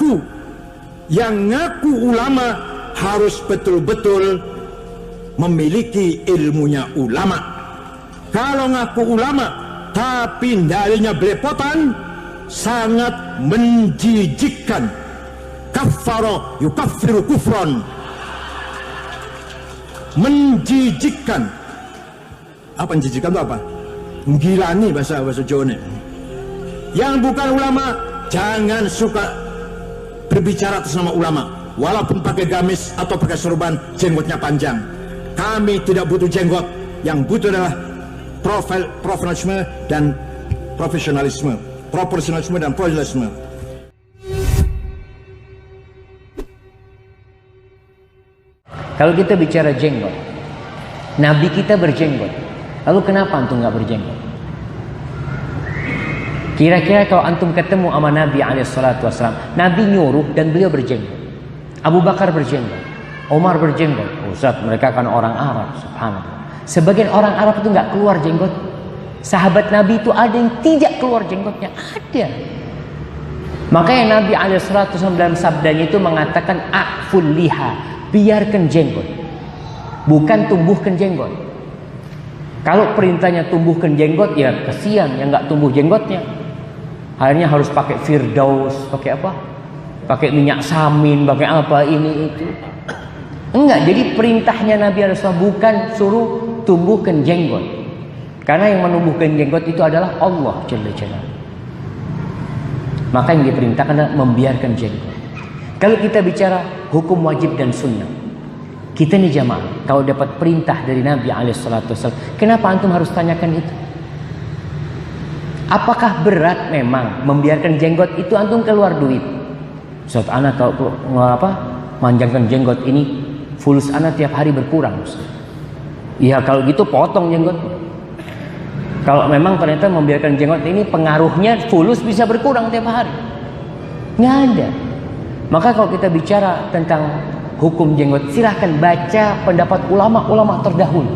aku yang ngaku ulama harus betul-betul memiliki ilmunya ulama. Kalau ngaku ulama tapi darinya belepotan, sangat menjijikkan. Kaffara yukaffiru kufron, menjijikkan. Apa menjijikkan itu apa? Menggilani bahasa Jawa. Yang bukan ulama jangan suka berbicara atas nama ulama, walaupun pakai gamis atau pakai sorban, jenggotnya panjang. Kami tidak butuh jenggot, yang butuh adalah profesionalisme dan profesionalisme, proporsionalisme dan profesionalisme. Kalau kita bicara jenggot, Nabi kita berjenggot, lalu kenapa antum nggak berjenggot? Kira-kira kalau antum ketemu sama Nabi SAW, Nabi nyuruh dan beliau berjenggot. Abu Bakar berjenggot, Umar berjenggot. Ustaz, mereka kan orang Arab, subhanallah. Sebagian orang Arab itu nggak keluar jenggot. Sahabat Nabi itu ada yang tidak keluar jenggotnya, ada. Makanya Nabi SAW dalam sabdanya itu mengatakan a'ful liha, biarkan jenggot, bukan tumbuhkan jenggot. Kalau perintahnya tumbuhkan jenggot, ya kasihan yang nggak tumbuh jenggotnya. Akhirnya harus pakai firdaus, pakai apa? Pakai minyak samin, pakai apa ini itu. Enggak, jadi perintahnya Nabi SAW bukan suruh tumbuhkan jenggot. Karena yang menumbuhkan jenggot itu adalah Allah Jalla Jalaluhu. Maka yang diperintahkan adalah membiarkan jenggot. Kalau kita bicara hukum wajib dan sunnah, kita nih jamaah, kalau dapat perintah dari Nabi SAW, kenapa antum harus tanyakan itu? Apakah berat memang membiarkan jenggot itu antum keluar duit? Ustaz, anak kalau manjangkan jenggot ini, fulus anak tiap hari berkurang. Iya, kalau gitu potong jenggot. Kalau memang ternyata membiarkan jenggot ini pengaruhnya fulus bisa berkurang tiap hari, nggak ada. Maka kalau kita bicara tentang hukum jenggot, silahkan baca pendapat ulama-ulama terdahulu.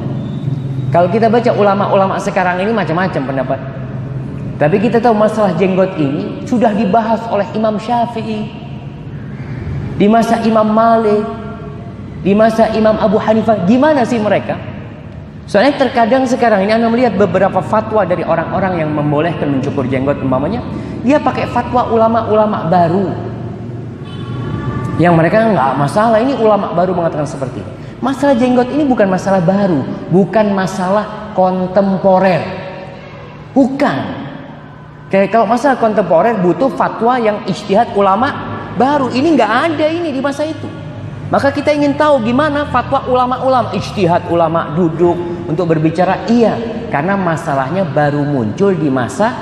Kalau kita baca ulama-ulama sekarang ini macam-macam pendapat. Tapi kita tahu masalah jenggot ini sudah dibahas oleh Imam Syafi'i, di masa Imam Malik, di masa Imam Abu Hanifah. Gimana sih mereka? Soalnya terkadang sekarang ini Anda melihat beberapa fatwa dari orang-orang yang membolehkan mencukur jenggot, umpamanya dia pakai fatwa ulama-ulama baru yang mereka nggak masalah. Ini ulama baru mengatakan seperti ini. Masalah jenggot ini bukan masalah baru, bukan masalah kontemporer, bukan. Kayak kalau masalah kontemporer butuh fatwa yang ijtihad ulama baru. Ini nggak ada ini di masa itu. Maka kita ingin tahu gimana fatwa ulama-ulama, ijtihad ulama duduk untuk berbicara. Iya, karena masalahnya baru muncul di masa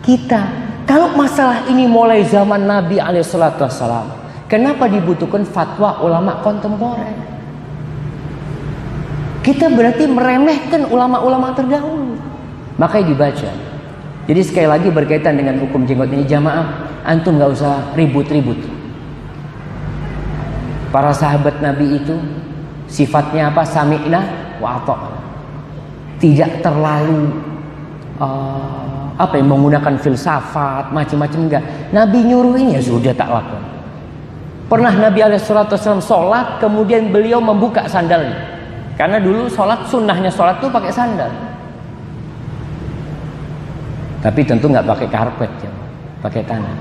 kita. Kalau masalah ini mulai zaman Nabi SAW, kenapa dibutuhkan fatwa ulama kontemporer? Kita berarti meremehkan ulama-ulama terdahulu. Makanya dibaca. Jadi sekali lagi berkaitan dengan hukum jenggot ini, jamaah, antum nggak usah ribut-ribut. Para sahabat Nabi itu sifatnya apa? Sami'na wa ata'na. Tidak terlalu menggunakan filsafat macam-macam, enggak. Nabi nyuruh ini ya sudah tak lakukan. Pernah Nabi SAW sholat, kemudian beliau membuka sandalnya. Karena dulu sholat, sunnahnya sholat itu pakai sandal. Tapi tentu nggak pakai karpet ya, pakai tanah.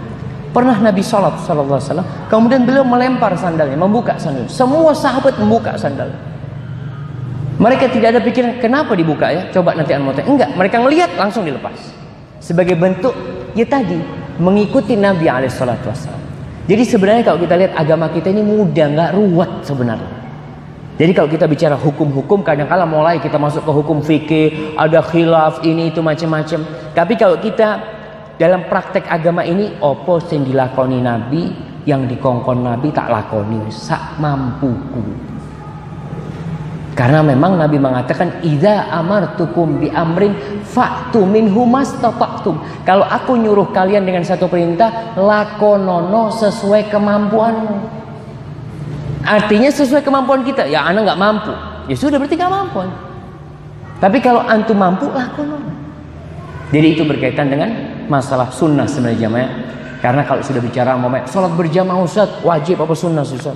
Pernah Nabi sholat SAW, kemudian beliau melempar sandalnya, membuka sandal. Semua sahabat membuka sandal. Mereka tidak ada pikiran kenapa dibuka ya, coba nanti anda mau tanya. Enggak, mereka ngelihat langsung dilepas. Sebagai bentuk ya tadi mengikuti Nabi SAW. Jadi sebenarnya kalau kita lihat agama kita ini mudah, nggak ruwet sebenarnya. Jadi kalau kita bicara hukum-hukum, kadang-kala mulai kita masuk ke hukum fikih, ada khilaf ini itu macam-macam. Tapi kalau kita dalam praktek agama ini, opo sing dilakoni Nabi, yang dikongkon Nabi tak lakoni sak mampuku. Karena memang Nabi mengatakan idza amartukum bi amrin fa'tu minhu mastata'tum. Kalau aku nyuruh kalian dengan satu perintah, lakonono sesuai kemampuanmu. Artinya sesuai kemampuan kita. Ya anak nggak mampu, ya sudah berarti nggak mampu. Tapi kalau antum mampu, lakonono. Jadi itu berkaitan dengan masalah sunnah sebenarnya jamaah. Karena kalau sudah bicara sholat berjamaah Ustaz, wajib apa sunnah Ustaz?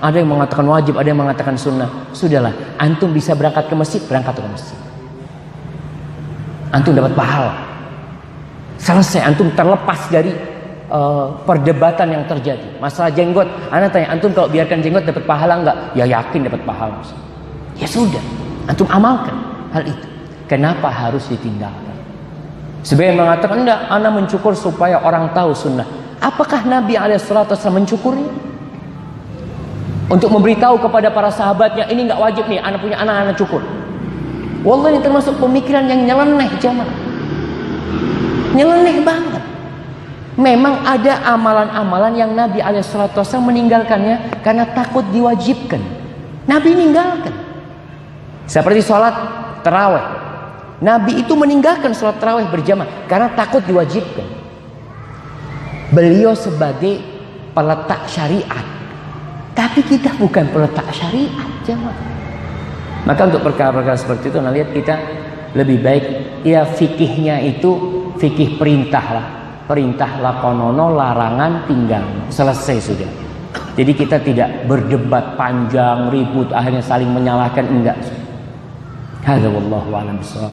Ada yang mengatakan wajib, ada yang mengatakan sunnah. Sudahlah, antum bisa berangkat ke masjid, berangkat ke masjid. Antum dapat pahala. Selesai, antum terlepas dari perdebatan yang terjadi. Masalah jenggot, ana tanya, antum kalau biarkan jenggot dapat pahala enggak? Ya yakin dapat pahala. Ya sudah, antum amalkan hal itu. Kenapa harus ditinggalkan? Sebagian mengatakan enggak, ana mencukur supaya orang tahu sunnah. Apakah Nabi SAW mencukurnya? Untuk memberitahu kepada para sahabatnya, ini enggak wajib nih, ana punya anak cukur. Wallahi ini termasuk pemikiran yang nyeleneh jamaah. Nyeleneh banget. Memang ada amalan-amalan yang Nabi SAW meninggalkannya karena takut diwajibkan. Nabi meninggalkan. Seperti sholat tarawih. Nabi itu meninggalkan sholat tarawih berjamaah karena takut diwajibkan. Beliau sebagai peletak syariat. Tapi kita bukan peletak syariat jamaah. Maka untuk perkara-perkara seperti itu, nah lihat kita lebih baik ya fikihnya itu fikih perintah lah. Perintah lakonono, larangan tinggal, selesai sudah. Jadi kita tidak berdebat panjang, ribut, akhirnya saling menyalahkan, enggak. Hadza wallahu a'lam bishawab.